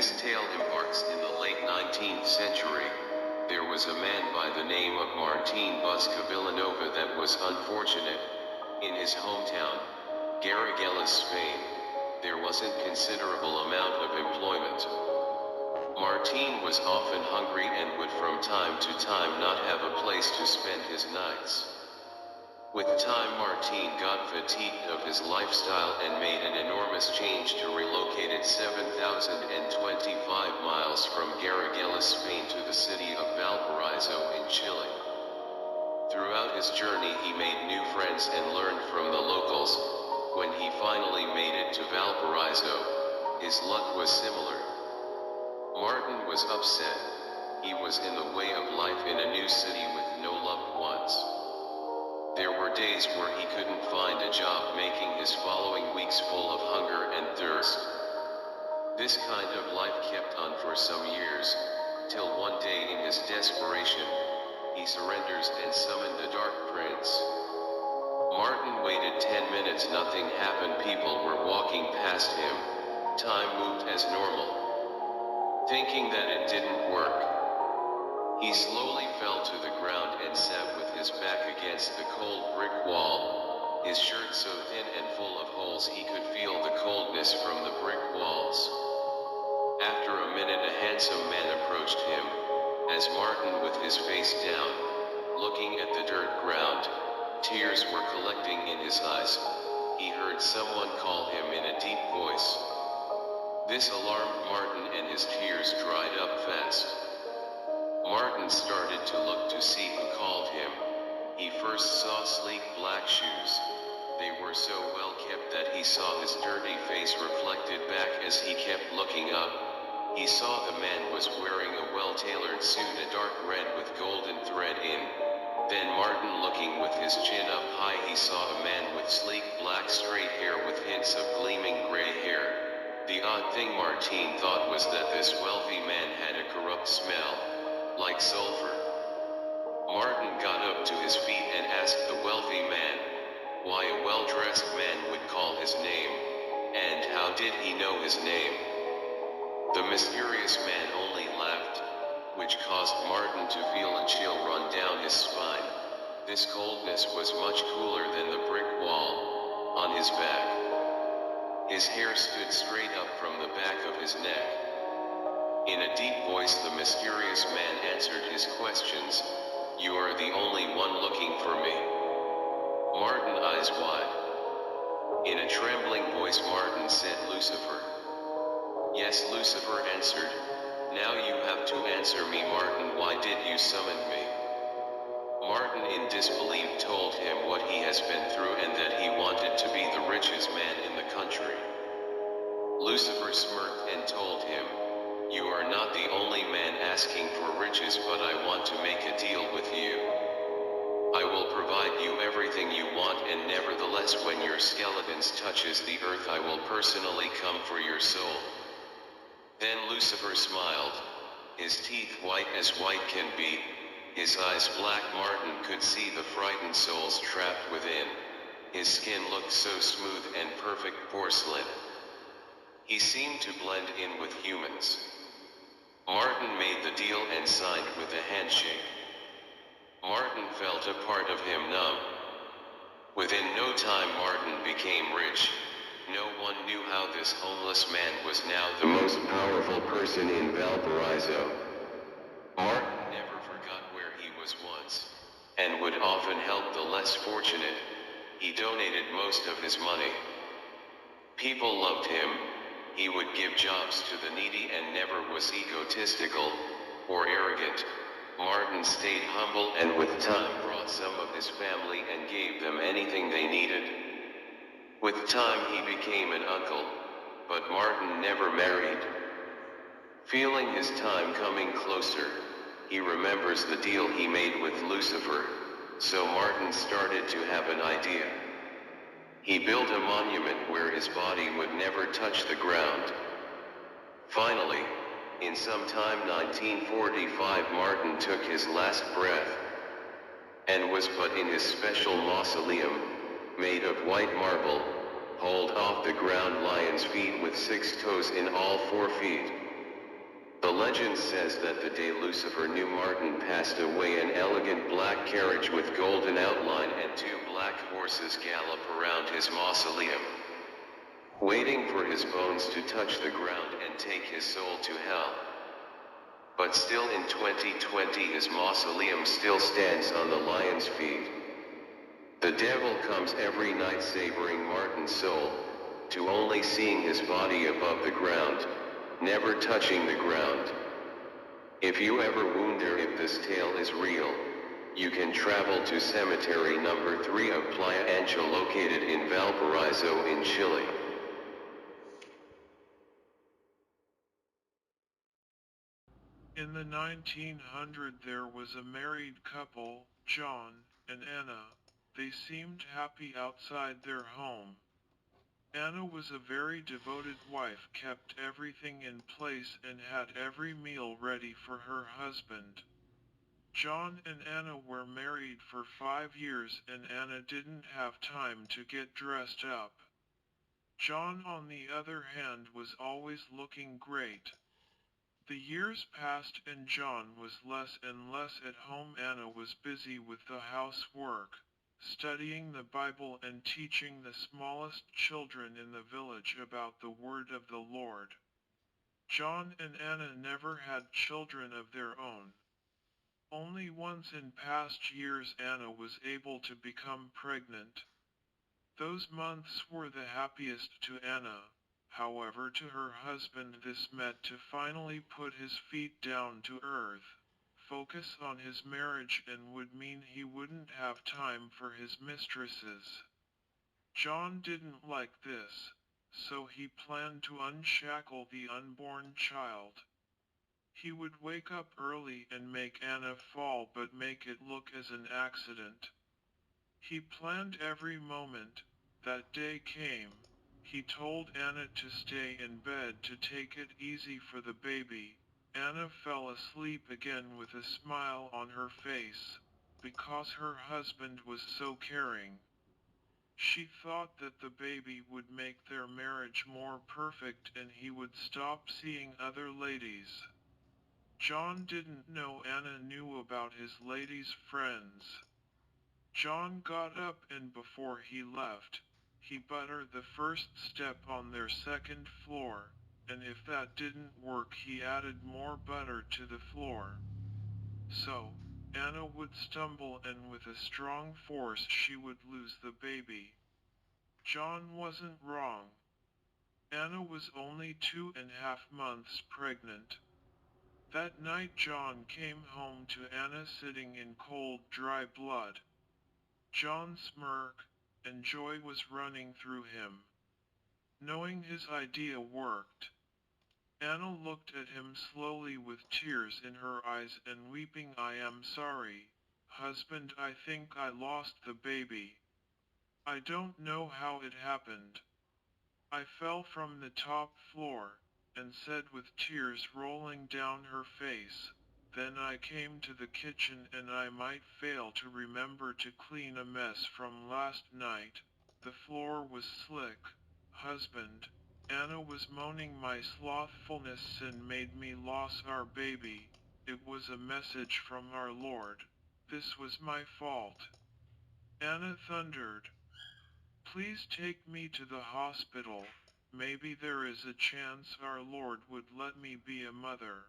This tale embarks in the late 19th century. There was a man by the name of Martin Busca Villanova that was unfortunate. In his hometown, Garriguella, Spain, there wasn't considerable amount of employment. Martin was often hungry and would from time to time not have a place to spend his nights. With time, Martin got fatigued of his lifestyle and made an enormous change to relocated 7,025 miles from Garriguella, Spain to the city of Valparaiso in Chile. Throughout his journey he made new friends and learned from the locals. When he finally made it to Valparaiso, his luck was similar. Martin was upset. He was in the way of life in a new city with no loved ones. There were days where he couldn't find a job, making his following weeks full of hunger and thirst. This kind of life kept on for some years, till one day in his desperation, he surrenders and summoned the Dark Prince. Martin waited 10 minutes, nothing happened, people were walking past him, time moved as normal. Thinking that it didn't work, he slowly fell to the ground and sat with his back against the cold brick wall, his shirt so thin and full of holes he could feel the coldness from the brick walls. After a minute a handsome man approached him. As Martin, with his face down, looking at the dirt ground, tears were collecting in his eyes, he heard someone call him in a deep voice. This alarmed Martin and his tears dried up fast. Martin started to look to see who called him. He first saw sleek black shoes. They were so well kept that he saw his dirty face reflected back as he kept looking up. He saw the man was wearing a well-tailored suit, a dark red with golden thread in. Then Martin, looking with his chin up high, he saw a man with sleek black straight hair with hints of gleaming gray hair. The odd thing Martin thought was that this wealthy man had a corrupt smell, like sulfur. Martin got up to his feet and asked the wealthy man why a well-dressed man would call his name, and how did he know his name. The mysterious man only laughed, which caused Martin to feel a chill run down his spine. This coldness was much cooler than the brick wall on his back. His hair stood straight up from the back of his neck. In a deep voice the mysterious man answered his questions. You are the only one looking for me. Martin, eyes wide. In a trembling voice Martin said, Lucifer. Yes, Lucifer answered. Now you have to answer me, Martin. Why did you summon me? Martin, in disbelief, told him what he has been through and that he wanted to be the richest man in the country. Lucifer smirked and told him, you are not the only man asking for riches, but I want to make a deal with you. I will provide you everything you want, and nevertheless when your skeletons touches the earth I will personally come for your soul. Then Lucifer smiled, his teeth white as white can be, his eyes black. Martin could see the frightened souls trapped within. His skin looked so smooth and perfect porcelain. He seemed to blend in with humans. Martin made the deal and signed with a handshake. Martin felt a part of him numb. Within no time Martin became rich. No one knew how this homeless man was now the most powerful person in Valparaiso. Martin never forgot where he was once, and would often help the less fortunate. He donated most of his money. People loved him. He would give jobs to the needy and never was egotistical or arrogant. Martin stayed humble and with time brought some of his family and gave them anything they needed. With time he became an uncle, but Martin never married. Feeling his time coming closer, he remembers the deal he made with Lucifer, so Martin started to have an idea. He built a monument where his body would never touch the ground. Finally, in some time 1945 Martin took his last breath, and was put in his special mausoleum, made of white marble, hauled off the ground lion's feet with 6 toes in all 4 feet. The legend says that the day Lucifer knew Martin passed away, an elegant black carriage with golden outline and two black horses gallop around his mausoleum, waiting for his bones to touch the ground and take his soul to hell. But still in 2020 his mausoleum still stands on the Lion's Feet. The devil comes every night savoring Martin's soul, to only seeing his body above the ground, never touching the ground. If you ever wonder if this tale is real, you can travel to cemetery number 3 of Playa Ancha located in Valparaiso in Chile. In the 1900s there was a married couple, John and Anna. They seemed happy outside their home. Anna was a very devoted wife, kept everything in place and had every meal ready for her husband. John and Anna were married for 5 years and Anna didn't have time to get dressed up. John, on the other hand, was always looking great. The years passed and John was less and less at home. Anna was busy with the housework, studying the Bible and teaching the smallest children in the village about the word of the Lord. John and Anna never had children of their own. Only once in past years Anna was able to become pregnant. Those months were the happiest to Anna. However, to her husband this meant to finally put his feet down to earth, focus on his marriage, and would mean he wouldn't have time for his mistresses. John didn't like this, so he planned to unshackle the unborn child. He would wake up early and make Anna fall, but make it look as an accident. He planned every moment. That day came. He told Anna to stay in bed to take it easy for the baby. Anna fell asleep again with a smile on her face, because her husband was so caring. She thought that the baby would make their marriage more perfect and he would stop seeing other ladies. John didn't know Anna knew about his ladies' friends. John got up and before he left, he buttered the first step on their second floor, and if that didn't work he added more butter to the floor. So, Anna would stumble and with a strong force she would lose the baby. John wasn't wrong. Anna was only 2.5 months pregnant. That night John came home to Anna sitting in cold, dry blood. John smirked, and joy was running through him. Knowing his idea worked, Anna looked at him slowly with tears in her eyes and weeping. "I am sorry, husband, I think I lost the baby. I don't know how it happened. I fell from the top floor," and said with tears rolling down her face. "Then I came to the kitchen and I might fail to remember to clean a mess from last night. The floor was slick, husband." Anna was moaning. "My slothfulness sin made me lose our baby. It was a message from our Lord. This was my fault." Anna thundered, "Please take me to the hospital. Maybe there is a chance our Lord would let me be a mother."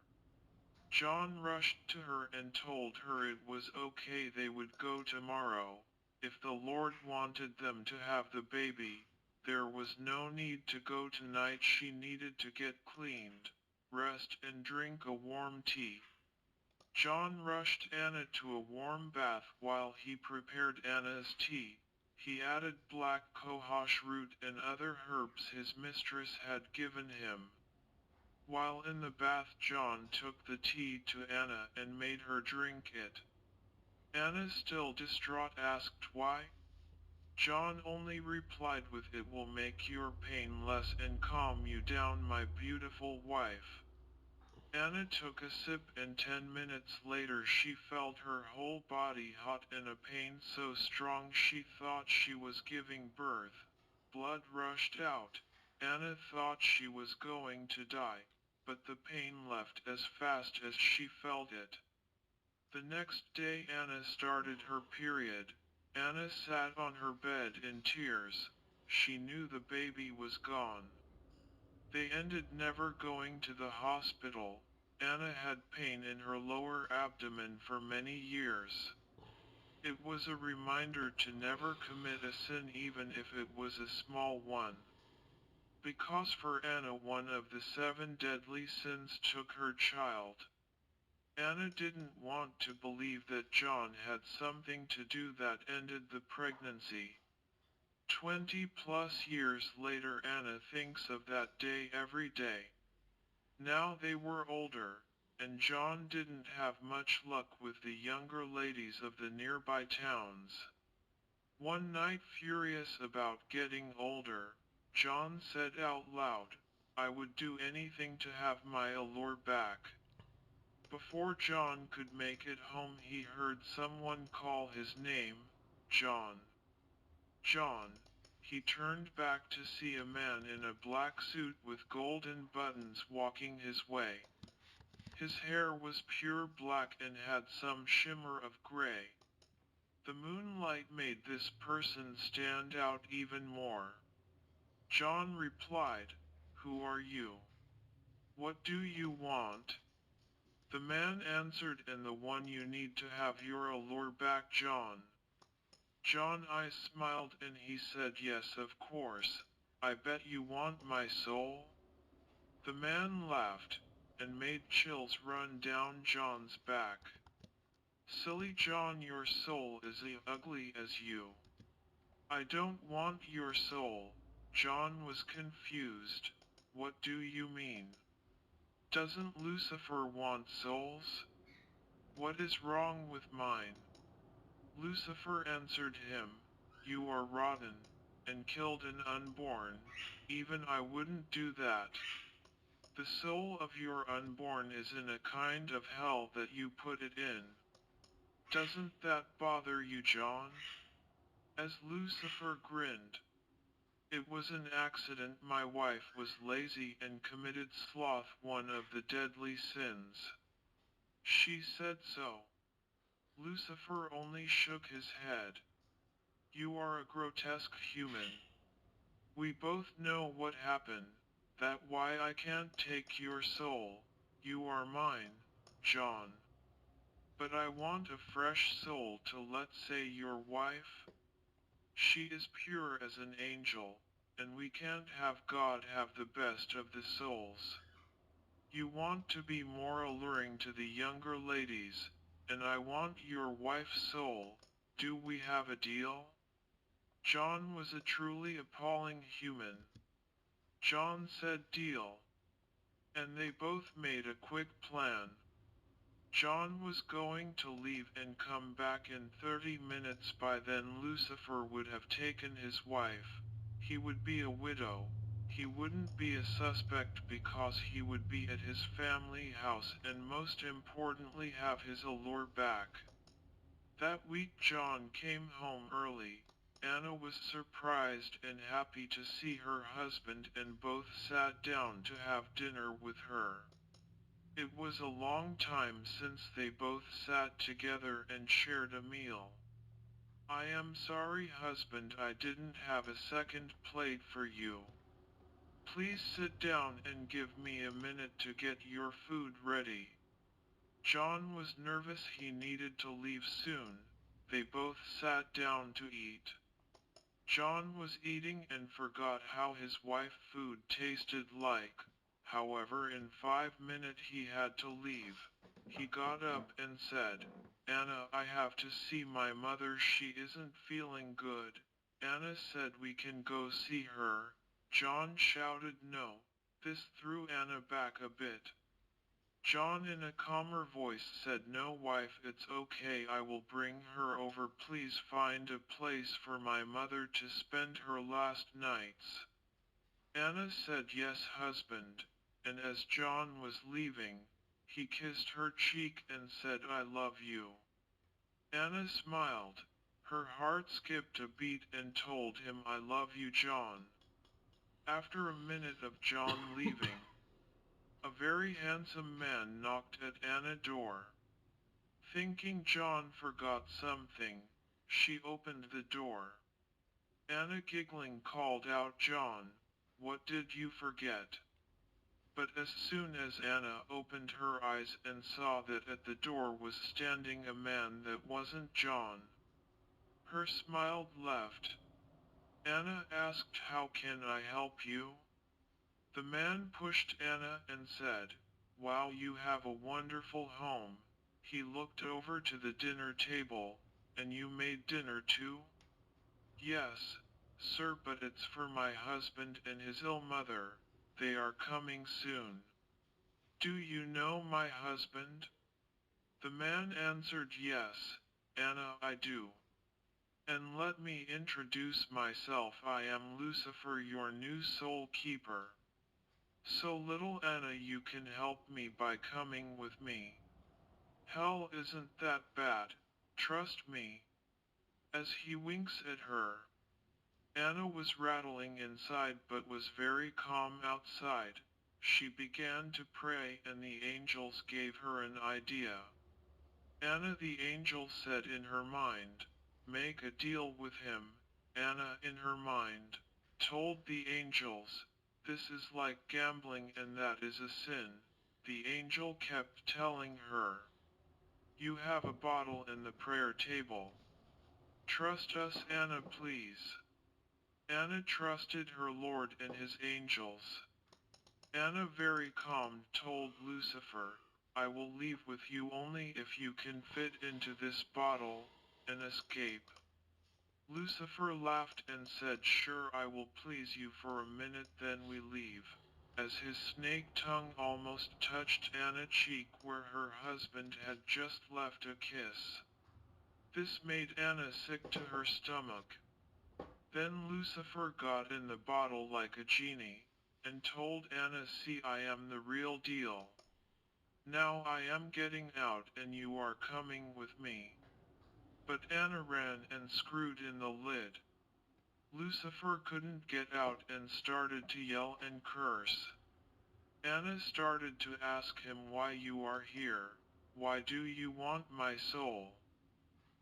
John rushed to her and told her it was okay, they would go tomorrow. If the Lord wanted them to have the baby, there was no need to go tonight. She needed to get cleaned, rest and drink a warm tea. John rushed Anna to a warm bath while he prepared Anna's tea. He added black cohosh root and other herbs his mistress had given him. While in the bath John took the tea to Anna and made her drink it. Anna, still distraught, asked why. John only replied with, "It will make your pain less and calm you down, my beautiful wife." Anna took a sip and 10 minutes later she felt her whole body hot and a pain so strong she thought she was giving birth. Blood rushed out. Anna thought she was going to die. but the pain left as fast as she felt it. The next day Anna started her period. Anna sat on her bed in tears. She knew the baby was gone. They ended never going to the hospital. Anna had pain in her lower abdomen for many years. It was a reminder to never commit a sin even if it was a small one. Because for Anna one of the 7 deadly sins took her child. Anna didn't want to believe that John had something to do that ended the pregnancy. 20+ years later Anna thinks of that day every day. Now they were older, and John didn't have much luck with the younger ladies of the nearby towns. One night, furious about getting older, John said out loud, "I would do anything to have my allure back." Before John could make it home he heard someone call his name, "John. John." He turned back to see a man in a black suit with golden buttons walking his way. His hair was pure black and had some shimmer of gray. The moonlight made this person stand out even more. John replied, "Who are you? What do you want?" The man answered, "And the one you need to have your allure back, John." John's eyes smiled and he said, "Yes, of course. I bet you want my soul?" The man laughed, and made chills run down John's back. "Silly John, your soul is as ugly as you." "I don't want your soul." John was confused. "What do you mean? Doesn't Lucifer want souls? What is wrong with mine?" Lucifer answered him, "You are rotten, and killed an unborn. Even I wouldn't do that. The soul of your unborn is in a kind of hell that you put it in. Doesn't that bother you, John?" As Lucifer grinned, "It was an accident. My wife was lazy and committed sloth, one of the deadly sins. She said so." Lucifer only shook his head. "You are a grotesque human. We both know what happened. That's why I can't take your soul. You are mine, John. But I want a fresh soul to, let's say, your wife. She is pure as an angel, and we can't have God have the best of the souls. You want to be more alluring to the younger ladies, and I want your wife's soul. Do we have a deal?" John was a truly appalling human. John said, "Deal." And they both made a quick plan. John was going to leave and come back in 30 minutes. By then Lucifer would have taken his wife. He would be a widow. He wouldn't be a suspect because he would be at his family house and most importantly have his allure back. That week John came home early. Anna was surprised and happy to see her husband and both sat down to have dinner with her. It was a long time since they both sat together and shared a meal. "I am sorry, husband, I didn't have a second plate for you. Please sit down and give me a minute to get your food ready." John was nervous, he needed to leave soon. They both sat down to eat. John was eating and forgot how his wife's food tasted like. However, in 5 minutes he had to leave. He got up and said, "Anna, I have to see my mother, she isn't feeling good." Anna said, "We can go see her." John shouted no. This threw Anna back a bit. John in a calmer voice said, "No, wife, it's okay, I will bring her over. Please find a place for my mother to spend her last nights." Anna said, "Yes, husband," and as John was leaving, he kissed her cheek and said, "I love you." Anna smiled. Her heart skipped a beat and told him, "I love you, John." After a minute of John leaving, A very handsome man knocked at Anna's door. Thinking John forgot something, she opened the door. Anna giggling called out, "John, what did you forget?" But as soon as Anna opened her eyes and saw that at the door was standing a man that wasn't John, her smile left. Anna asked, "How can I help you?" The man pushed Anna and said, "Wow, you have a wonderful home." He looked over to the dinner table. "And you made dinner too?" "Yes, sir, but it's for my husband and his ill mother. They are coming soon." "Do you know my husband?" The man answered, "Yes, Anna, I do. And let me introduce myself. I am Lucifer, your new soul keeper. So little Anna, you can help me by coming with me. Hell isn't that bad, trust me." As he winks at her. Anna was rattling inside but was very calm outside. She began to pray and the angels gave her an idea. Anna, the angel said in her mind, "Make a deal with him." Anna in her mind told the angels, "This is like gambling and that is a sin." The angel kept telling her, "You have a bottle in the prayer table. Trust us, Anna, please." Anna trusted her Lord and his angels. Anna, very calm, told Lucifer, "I will leave with you only if you can fit into this bottle and escape." Lucifer laughed and said, "Sure, I will please you for a minute, then we leave." As his snake tongue almost touched Anna's cheek where her husband had just left a kiss. This made Anna sick to her stomach. Then Lucifer got in the bottle like a genie, and told Anna, "See, I am the real deal. Now I am getting out and you are coming with me." But Anna ran and screwed in the lid. Lucifer couldn't get out and started to yell and curse. Anna started to ask him, "Why you are here? Why do you want my soul?"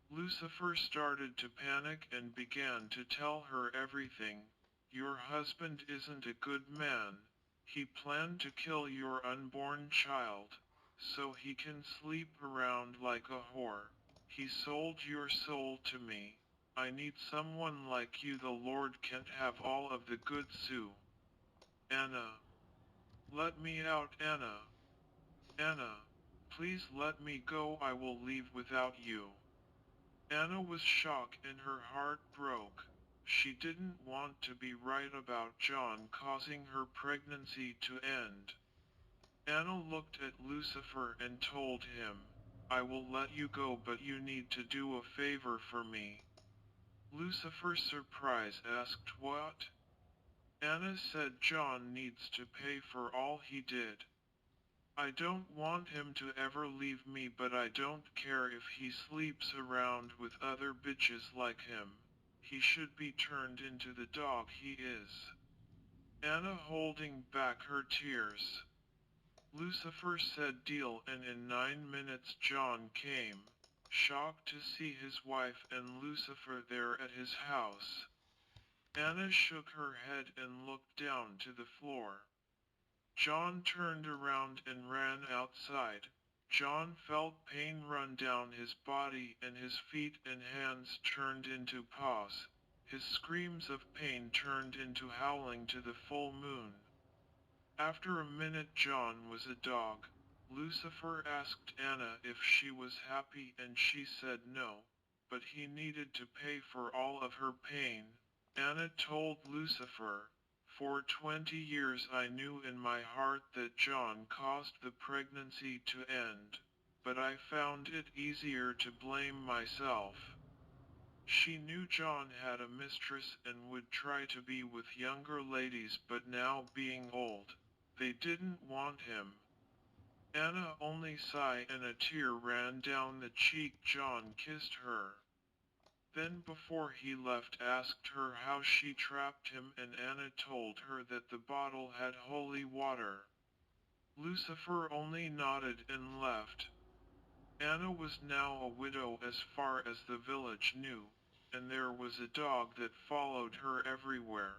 Lucifer started to panic and began to tell her everything. "Your husband isn't a good man. He planned to kill your unborn child, so he can sleep around like a whore. He sold your soul to me. I need someone like you. The Lord can't have all of the good Sue. Anna. Let me out, Anna. Anna. Please let me go. I will leave without you." Anna was shocked and her heart broke. She didn't want to be right about John causing her pregnancy to end. Anna looked at Lucifer and told him, "I will let you go, but you need to do a favor for me." Lucifer, surprised, asked, "What?" Anna said, "John needs to pay for all he did. I don't want him to ever leave me, but I don't care if he sleeps around with other bitches like him. He should be turned into the dog he is." Anna holding back her tears. Lucifer said, "Deal," and in 9 minutes John came, shocked to see his wife and Lucifer there at his house. Anna shook her head and looked down to the floor. John turned around and ran outside. John felt pain run down his body and his feet and hands turned into paws. His screams of pain turned into howling to the full moon. After a minute John was a dog. Lucifer asked Anna if she was happy and she said no, but he needed to pay for all of her pain. Anna told Lucifer, "For 20 years I knew in my heart that John caused the pregnancy to end, but I found it easier to blame myself." She knew John had a mistress and would try to be with younger ladies, but now being old, they didn't want him. Anna only sighed and a tear ran down the cheek. John kissed her. Then before he left asked her how she trapped him, and Anna told her that the bottle had holy water. Lucifer only nodded and left. Anna was now a widow as far as the village knew, and there was a dog that followed her everywhere.